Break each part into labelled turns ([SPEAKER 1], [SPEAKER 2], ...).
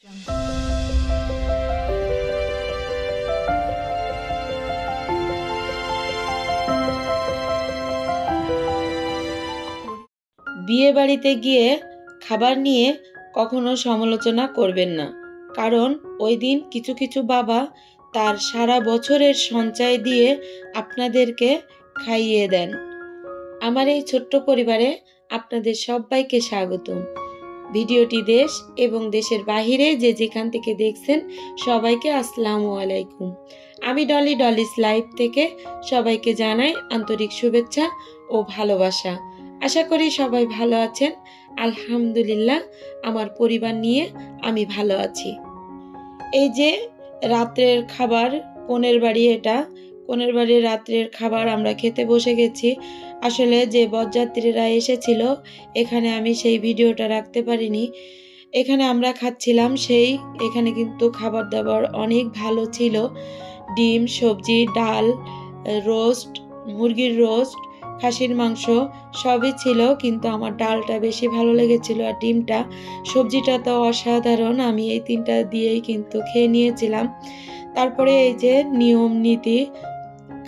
[SPEAKER 1] বিয়ে বাড়িতে গিয়ে খাবার নিয়ে কখনো সমালোচনা করবেন না, কারণ ওই দিন কিছু কিছু বাবা তার সারা বছরের সঞ্চয় দিয়ে আপনাদেরকে খাইয়ে দেন। আমার এই ছোট্ট পরিবারে আপনাদের সবাইকে স্বাগতম। ভিডিওটি দেশ এবং দেশের বাহিরে যে যেখান থেকে দেখছেন সবাইকে আসসালামু আলাইকুম। আমি ডলিস লাইভ থেকে সবাইকে জানাই আন্তরিক শুভেচ্ছা ও ভালোবাসা। আশা করি সবাই ভালো আছেন। আলহামদুলিল্লাহ, আমার পরিবার নিয়ে আমি ভালো আছি। এই যে রাত্রের খাবার, কোনের বাড়ির রাত্রের খাবার আমরা খেতে বসে গেছি। আসলে যে বরযাত্রীরা এসেছিল এখানে আমি সেই ভিডিওটা রাখতে পারিনি। এখানে আমরা খাচ্ছিলাম এখানে কিন্তু খাবার দাবার অনেক ভালো ছিল। ডিম, সবজি, ডাল, রোস্ট, মুরগির রোস্ট, খাসির মাংস সবই ছিল, কিন্তু আমার ডালটা বেশি ভালো লেগেছিল আর ডিমটা, সবজিটা তো অসাধারণ। আমি এই তিনটা দিয়েই কিন্তু খেয়ে নিয়েছিলাম। তারপরে এই যে নিয়ম নীতি,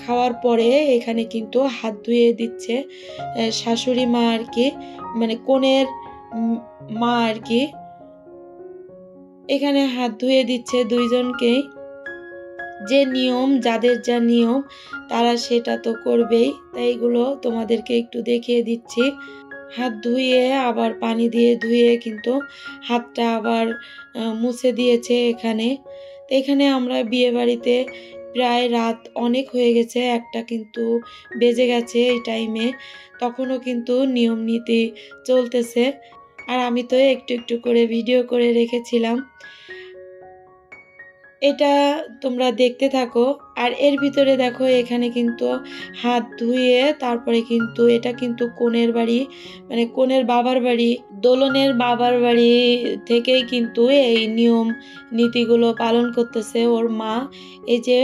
[SPEAKER 1] খাওয়ার পরে এখানে কিন্তু হাত ধুয়ে দিচ্ছে শাশুড়ি মা আর কি, মানে কনের মা আর কি। এখানে হাত ধুয়ে দিচ্ছে দুইজনকেই। যে নিয়ম, যাদের যা নিয়ম তারা সেটা তো করবেই, তাই এগুলো তোমাদেরকে একটু দেখিয়ে দিচ্ছি। হাত ধুয়ে আবার পানি দিয়ে ধুয়ে কিন্তু হাতটা আবার মুছে দিয়েছে এখানে। তো এখানে আমরা বিয়ে বাড়িতে প্রায় রাত অনেক হয়ে গেছে, একটা কিন্তু বেজে গেছে এই টাইমে, তখনও কিন্তু নিয়ম নীতি চলতেছে। আর আমি তো একটু একটু করে ভিডিও করে রেখেছিলাম, এটা তোমরা দেখতে থাকো। আর এর ভিতরে দেখো এখানে কিন্তু হাত ধুয়ে তারপরে কিন্তু এটা কিন্তু কনের বাড়ি, মানে কনের বাবার বাড়ি, দোলনের বাবার বাড়ি থেকেই কিন্তু এই নিয়ম নীতিগুলো পালন করতেছে ওর মা, এই যে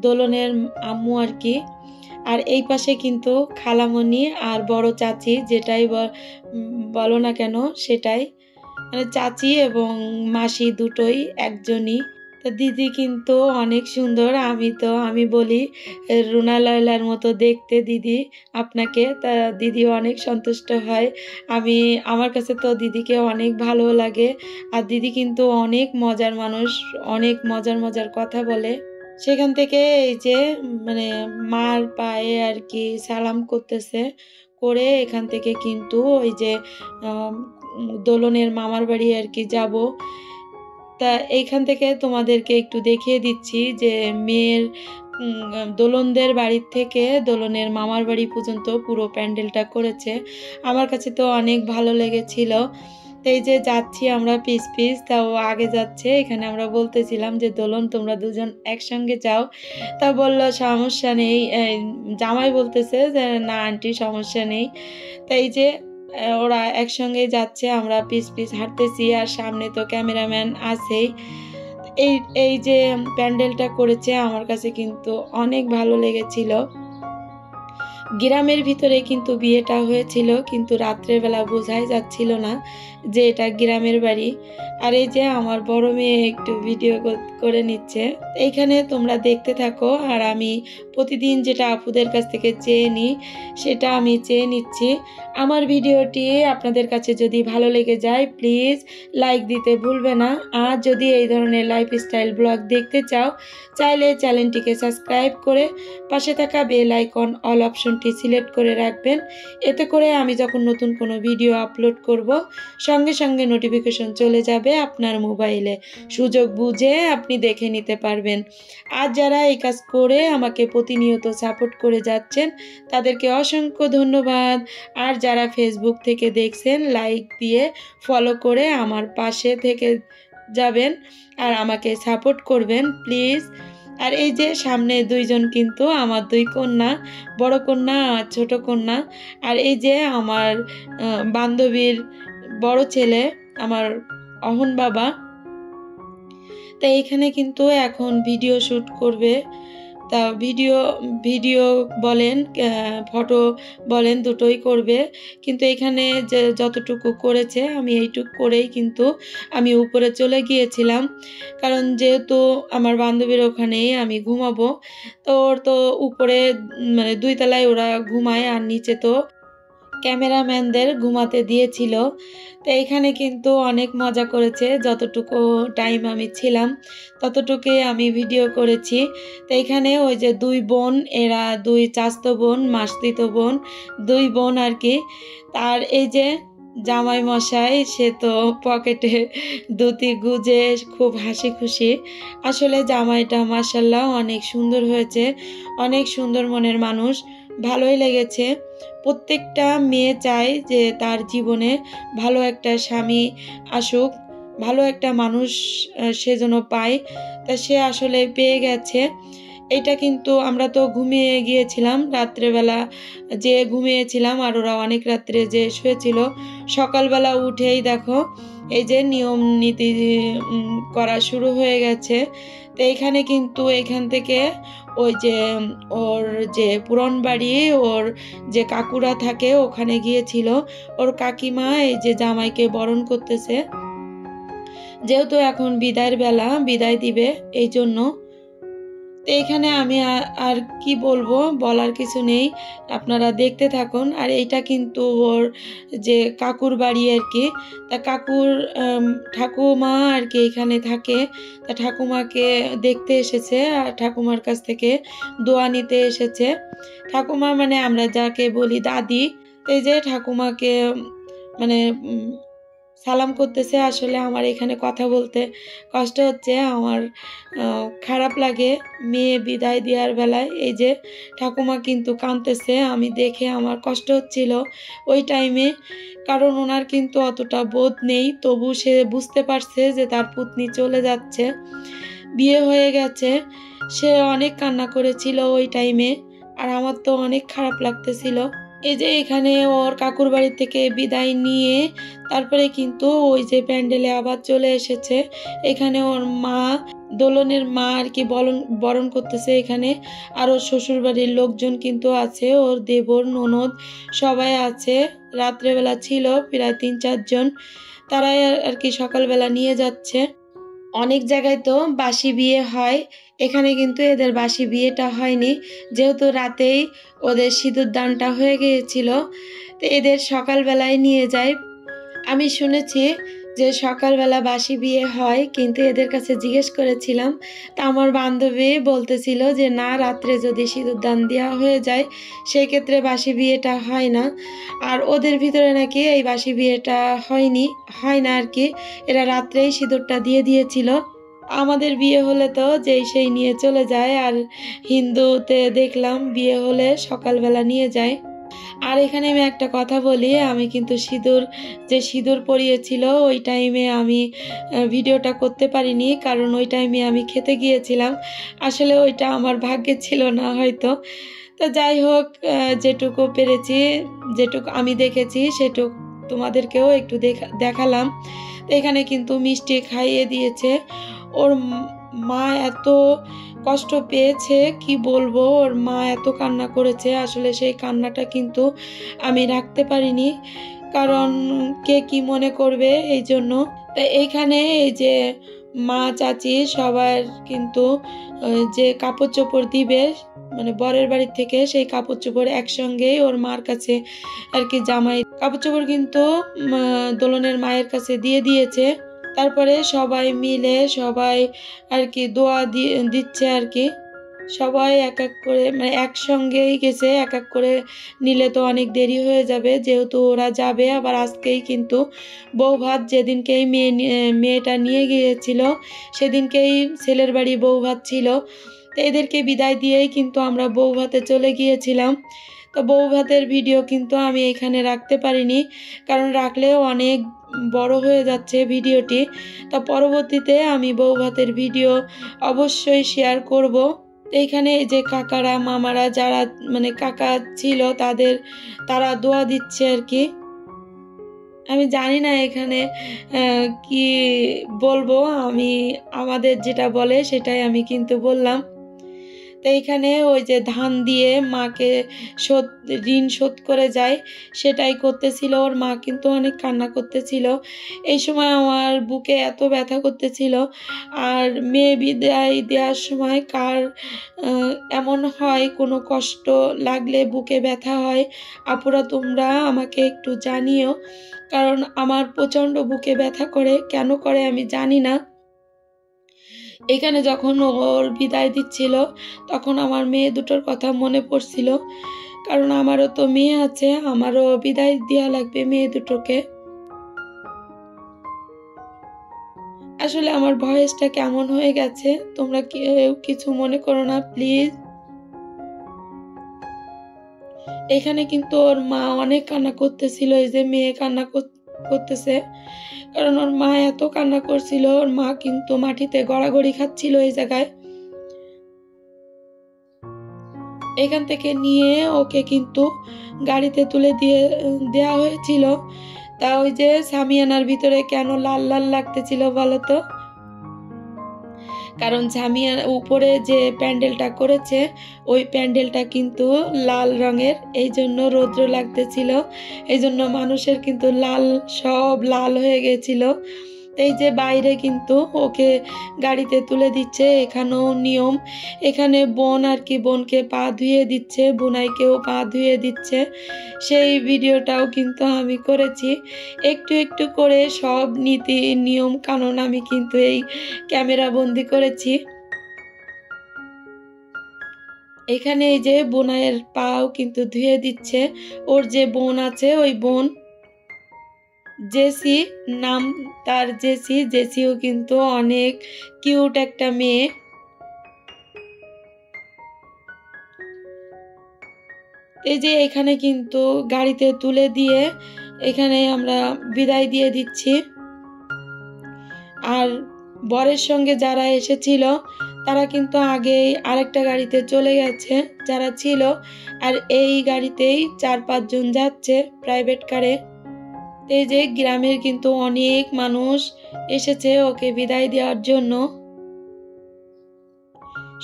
[SPEAKER 1] দোলনের আম্মু আর কি। আর এই পাশে কিন্তু খালামণি আর বড় চাচি, যেটাই বলো না কেন সেটাই, মানে চাচি এবং মাসি দুটোই একজনই। তো দিদি কিন্তু অনেক সুন্দর, আমি বলি রুনা লায়লার মতো দেখতে দিদি আপনাকে। তা দিদি অনেক সন্তুষ্ট হয়। আমার কাছে তো দিদিকে অনেক ভালো লাগে। আর দিদি কিন্তু অনেক মজার মানুষ, অনেক মজার কথা বলে। সেখান থেকে এই যে মানে মার পায়ে আর কি সালাম করতেছে, করে এখান থেকে কিন্তু ওই যে দোলনের মামার বাড়ি আর কি যাব। তা এইখান থেকে তোমাদেরকে একটু দেখিয়ে দিচ্ছি যে মেয়ের দোলনদের বাড়ির থেকে দোলনের মামার বাড়ি পর্যন্ত পুরো প্যান্ডেলটা করেছে। আমার কাছে তো অনেক ভালো লেগেছিল। তো এই যে যাচ্ছি আমরা পিস তাও আগে যাচ্ছে। এখানে আমরা বলতেছিলাম যে দোলন তোমরা দুজন একসঙ্গে যাও, তা বললো সমস্যা নেই। জামাই বলতেছে যে না আন্টি সমস্যা নেই। তাই যে ওরা একসঙ্গে যাচ্ছে, আমরা পিস হাঁটতেছি, আর সামনে তো ক্যামেরাম্যান আছেই। এই যে প্যান্ডেলটা করেছে আমার কাছে কিন্তু অনেক ভালো লেগেছিল। গ্রামের ভিতরে কিন্তু বিয়েটা হয়েছিল, কিন্তু রাত্রের বেলা বোঝাই যাচ্ছিল না যে এটা গ্রামের বাড়ি। আর এই যে আমার বড় মেয়ে একটু ভিডিও করে নিচ্ছে, এইখানে তোমরা দেখতে থাকো। আর আমি প্রতিদিন যেটা আপুদের কাছ থেকে চেয়ে নিই সেটা আমি চেয়ে নিচ্ছি। আমার ভিডিওটি আপনাদের কাছে যদি ভালো লেগে যায় প্লিজ লাইক দিতে ভুলবে না। আর যদি এই ধরনের লাইফস্টাইল ব্লগ দেখতে চাইলে চ্যানেলটিকে সাবস্ক্রাইব করে পাশে থাকা বেল আইকন অল অপশনটি সিলেক্ট করে রাখবেন। এতে করে আমি যখন নতুন কোনো ভিডিও আপলোড করব সঙ্গে সঙ্গে নোটিফিকেশন চলে যাবে আপনার মোবাইলে, সুযোগ বুঝে আপনি দেখে নিতে পারবেন। আর যারা এই কাজ করে আমাকে প্রতিনিয়ত সাপোর্ট করে যাচ্ছেন তাদেরকে অসংখ্য ধন্যবাদ। আর যারা ফেসবুক থেকে দেখছেন লাইক দিয়ে ফলো করে আমার পাশে থেকে যাবেন আর আমাকে সাপোর্ট করবেন প্লিজ। আর এই যে সামনে দুইজন কিন্তু আমার দুই কন্যা, বড় কন্যা আর ছোট কন্যা। আর এই যে আমার বান্ধবীর বড় ছেলে, আমার অহন বাবা। তাই এখানে কিন্তু এখন ভিডিও শ্যুট তা ভিডিও ভিডিও বলেন ফটো বলেন দুটোই করবে, কিন্তু এখানে যে যতটুকু করেছে আমি এইটুকু করেই কিন্তু আমি উপরে চলে গিয়েছিলাম। কারণ যেহেতু আমার বান্ধবীর ওখানেই আমি ঘুমাবো, তো ওর তো উপরে মানে ২ তলায় ওরা ঘুমায়, আর নিচে তো ক্যামেরাম্যানদের ঘুমাতে দিয়েছিল। তো এখানে কিন্তু অনেক মজা করেছে, যতটুকু টাইম আমি ছিলাম ততটুকুই আমি ভিডিও করেছি। তো এখানে ওই যে ২ বোন, এরা ২ চাচাতো বোন, মাসতুতো বোন, ২ বোন আর কি। আর এই যে জামাই মশাই, সে তো পকেটে ধুতি গুজে খুব হাসি খুশি। আসলে জামাইটা মাশাআল্লাহ অনেক সুন্দর হয়েছে, অনেক সুন্দর মনের মানুষ, ভালোই লেগেছে। প্রত্যেকটা মেয়ে চায় যে তার জীবনে ভালো একটা স্বামী আসুক, ভালো একটা মানুষ সে যেন পায়। তা সে আসলে পেয়ে গেছে। এটা কিন্তু আমরা তো ঘুমিয়ে গিয়েছিলাম রাত্রেবেলা, যে ঘুমিয়েছিলাম, আর ওরা অনেক রাত্রে যে শুয়েছিল। সকালবেলা উঠেই দেখো এই যে নিয়ম নীতি করা শুরু হয়ে গেছে। তো এখানে কিন্তু এখান থেকে ওই যে ওর যে পুরন বাড়ি, ওর যে কাকুরা থাকে ওখানে গিয়েছিল। ওর কাকিমা এই যে জামাইকে বরণ করতেছে, যেহেতু এখন বিদায়ের বেলা, বিদায় দিবে এই জন্য। তো এখানে আমি আর কি বলবো, বলার কিছু নেই, আপনারা দেখতে থাকুন। আর এইটা কিন্তু ওর যে কাকুর বাড়ি আর কি। তা কাকুর ঠাকুমা আর কি এখানে থাকে। তা ঠাকুমাকে দেখতে এসেছে, আর ঠাকুমার কাছ থেকে দোয়া নিতে এসেছে। ঠাকুমা মানে আমরা যাকে বলি দাদি। এই যে ঠাকুমাকে মানে সালাম করতেছে। আসলে আমার এখানে কথা বলতে কষ্ট হচ্ছে, আমার খারাপ লাগে মেয়ে বিদায় দেওয়ার বেলায়। এই যে ঠাকুমা কিন্তু কাঁদতেছে, আমি দেখে আমার কষ্ট হচ্ছিল ওই টাইমে। কারণ ওনার কিন্তু অতটা বোধ নেই, তবু সে বুঝতে পারছে যে তার পুতনি চলে যাচ্ছে, বিয়ে হয়ে গেছে। সে অনেক কান্না করেছিল ওই টাইমে, আর আমার তো অনেক খারাপ লাগতেছিল। এই যে এখানে ওর কাকুর বাড়ি থেকে বিদায় নিয়ে তারপরে কিন্তু ওই যে প্যান্ডেলে আবার চলে এসেছে। এখানে ওর মা, দোলনের মা আর কি বরণ করতেছে এখানে। আর ওর শ্বশুর বাড়ির লোকজন কিন্তু আছে, ওর দেবর ননদ সবাই আছে। রাত্রেবেলা ছিল প্রায় ৩-৪ জন, তারাই আর কি সকালবেলা নিয়ে যাচ্ছে। অনেক জায়গায় তো বাসি বিয়ে হয়, এখানে কিন্তু এদের বাসি বিয়েটা হয়নি, যেহেতু রাতেই ওদের সিঁদুর দানটা হয়ে গিয়েছিল। তো এদের সকালবেলায় নিয়ে যায়। আমি শুনেছি যে সকালবেলা বাসি বিয়ে হয়, কিন্তু এদের কাছে জিজ্ঞেস করেছিলাম, তা আমার বান্ধবী বলতেছিল যে না, রাত্রে যদি সিঁদুর দান দেওয়া হয়ে যায় সেই ক্ষেত্রে বাসি বিয়েটা হয় না। আর ওদের ভিতরে নাকি এই বাসি বিয়েটা হয় না আর কি, এরা রাত্রেই সিঁদুরটা দিয়ে দিয়েছিল। আমাদের বিয়ে হলে তো যেই সেই নিয়ে চলে যায়, আর হিন্দুতে দেখলাম বিয়ে হলে সকালবেলা নিয়ে যায়। আর এখানে আমি একটা কথা বলি, আমি কিন্তু সিঁদুর পরিয়েছিল ওই টাইমে আমি ভিডিওটা করতে পারিনি, কারণ ওই টাইমে আমি খেতে গিয়েছিলাম। আসলে ওইটা আমার ভাগ্যে ছিল না হয়তো। তো যাই হোক, যেটুকু পেরেছি, যেটুকু আমি দেখেছি সেটুকু তোমাদেরকেও একটু দেখালাম। তো এখানে কিন্তু মিষ্টি খাইয়ে দিয়েছে। ওর মা এত কষ্ট পেয়েছে, কি বলবো, ওর মা এত কান্না করেছে। আসলে সেই কান্নাটা কিন্তু আমি রাখতে পারিনি, কারণ কে কি মনে করবে এই জন্য। তো এইখানে এই যে মা চাচি সবার কিন্তু যে কাপড় চোপড় দিবে মানে বরের বাড়ি থেকে, সেই কাপড় চোপড় একসঙ্গেই ওর মার কাছে আর কি জামাই কাপড় চোপড় কিন্তু দোলনের মায়ের কাছে দিয়ে দিয়েছে। তারপরে সবাই মিলে সবাই আর কি দোয়া দিচ্ছে আর কি। সবাই এক এক করে মানে একসঙ্গেই গেছে, এক এক করে নিলে তো অনেক দেরি হয়ে যাবে, যেহেতু ওরা যাবে আবার আজকেই কিন্তু বউ ভাত, যেদিনকেই মেয়েটা নিয়ে গিয়েছিল সেদিনকেই ছেলের বাড়ি বউ ভাত ছিল। তো এদেরকে বিদায় দিয়েই কিন্তু আমরা বউ ভাতে চলে গিয়েছিলাম। তো বউ ভাতের ভিডিও কিন্তু আমি এখানে রাখতে পারিনি, কারণ রাখলেও অনেক বড় হয়ে যাচ্ছে ভিডিওটি। তা পরবর্তীতে আমি বউ ভাতের ভিডিও অবশ্যই শেয়ার করব। এইখানে এই যে কাকারা মামারা যারা মানে কাকা ছিল তারা দোয়া দিচ্ছে আর কি। আমি জানি না এখানে কি বলবো, আমি আমাদের যেটা বলে সেটাই আমি কিন্তু বললাম। তো এইখানে ওই যে ধান দিয়ে মাকে ঋণ শোধ করে যায়, সেটাই করতেছিল। ওর মা কিন্তু অনেক কান্না করতেছিল। এই সময় আমার বুকে এত ব্যথা করতেছিল। আর মেয়ে বিদায় দেওয়ার সময় কার এমন হয় কোনো কষ্ট লাগলে বুকে ব্যথা হয়, আপুরা তোমরা আমাকে একটু জানিও, কারণ আমার প্রচণ্ড বুকে ব্যথা করে, কেন করে আমি জানি না। এখানে যখন ওর বিদায় দিচ্ছিল তখন আমার মেয়ে দুটোর কথা মনে পড়ছিল, কারণ আমারও তো মেয়ে আছে, আমারও বিদায় দেওয়া লাগবে মেয়ে দুটোকে। আসলে আমার ভয়েসটা কেমন হয়ে গেছে তোমরা কেউ কিছু মনে করো না প্লিজ। এখানে কিন্তু ওর মা অনেক কান্না করতেছিল, এই যে মেয়ে কান্না করতেছে, কারণ ওর মা এত কান্না করছিল। ওর মা কিন্তু মাটিতে গড়াগড়ি খাচ্ছিল এই জায়গায়। এখান থেকে নিয়ে ওকে কিন্তু গাড়িতে তুলে দেওয়া হয়েছিল। তা ওই যে সামিয়ানার ভিতরে কেন লাল লাল লাগতেছিল বলতো? কারণ সামিয়ার উপরে যে প্যান্ডেলটা করেছে ওই প্যান্ডেলটা কিন্তু লাল রঙের, এই জন্য রৌদ্র লাগতেছিল, এই জন্য মানুষের কিন্তু সব লাল হয়ে গেছিল। এই যে বাইরে কিন্তু ওকে গাড়িতে তুলে দিচ্ছে, এখানেও নিয়ম। এখানে বোন আর কি বোনকে পা ধুয়ে দিচ্ছে, বোনাইকেও পা ধুয়ে দিচ্ছে, সেই ভিডিওটাও কিন্তু আমি করেছি। একটু একটু করে সব নীতি নিয়ম কানুন আমি কিন্তু এই ক্যামেরা বন্দি করেছি। এখানে এই যে বোনাইয়ের পাও কিন্তু ধুয়ে দিচ্ছে। ওর যে বোন আছে ওই বোন জেসি নাম, তার জেসিও কিন্তু অনেক কিউট একটা মেয়ে। এই যে এখানে কিন্তু গাড়িতে তুলে দিয়ে এখানে আমরা বিদায় দিয়ে দিচ্ছি। আর বরের সঙ্গে যারা এসেছিল তারা কিন্তু আগেই আরেকটা গাড়িতে চলে গেছে যারা ছিল, আর এই গাড়িতেই 4-5 জন যাচ্ছে প্রাইভেট কারে। এই যে গ্রামের কিন্তু অনেক মানুষ এসেছে ওকে বিদায় দেওয়ার জন্য।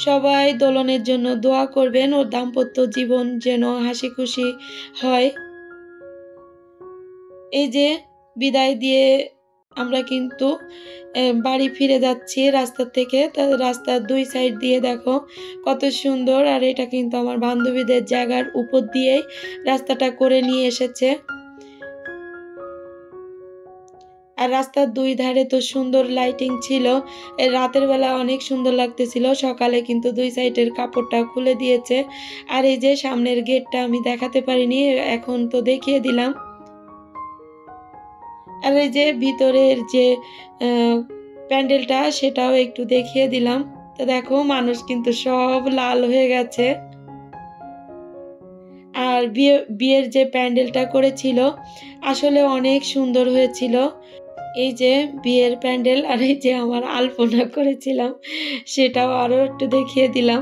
[SPEAKER 1] সবাই দোলনের জন্য দোয়া করবেন, ওর দাম্পত্য জীবন যেন হাসি খুশি হয়। এই যে বিদায় দিয়ে আমরা কিন্তু বাড়ি ফিরে যাচ্ছি রাস্তা থেকে। রাস্তার 2 সাইড দিয়ে দেখো কত সুন্দর, আর এটা কিন্তু আমার বান্ধবীদের জায়গার উপর দিয়েই রাস্তাটা করে নিয়ে এসেছে। আর রাস্তার 2 ধারে তো সুন্দর লাইটিং ছিল, রাতের বেলা অনেক সুন্দর লাগতেছিল। সকালে কিন্তু 2 সাইডের কাপড়টা খুলে দিয়েছে। আর এই যে সামনের গেটটা আমি দেখাতে পারিনি, এখন তো দেখিয়ে দিলাম। আর এই যে ভিতরের যে প্যান্ডেলটা সেটাও একটু দেখিয়ে দিলাম। তো দেখো মানুষ কিন্তু সব লাল হয়ে গেছে। আর বিয়ের যে প্যান্ডেলটা করেছিল আসলে অনেক সুন্দর হয়েছিল। এই যে বিয়ের প্যান্ডেল, আর এই যে আমার আলপনা করেছিলাম সেটাও আরো একটু দেখিয়ে দিলাম।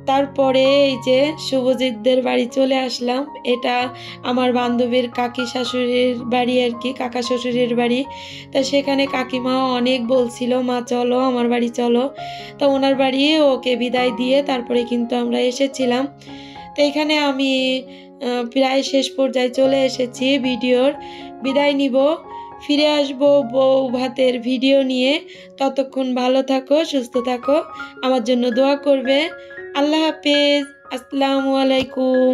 [SPEAKER 1] তারপরে এই যে শুভজিৎদের বাড়ি চলে আসলাম। এটা আমার বান্ধবীর কাকি শাশুড়ির বাড়ি আর কি, কাকা শ্বশুরের বাড়ি। তা সেখানে কাকিমাও অনেক বলছিল মা চলো আমার বাড়ি চলো। তা ওনার বাড়ি ওকে বিদায় দিয়ে তারপরে কিন্তু আমরা এসেছিলাম। তো এখানে আমি প্রায় শেষ পর্যায়ে চলে এসেছি ভিডিওর। বিদায় নিব, ফিরে আসবো বউ ভাতের ভিডিও নিয়ে। ততক্ষণ ভালো থাকো, সুস্থ থাকো, আমার জন্য দোয়া করবে। আল্লাহ হাফেজ, আসসালামু আলাইকুম।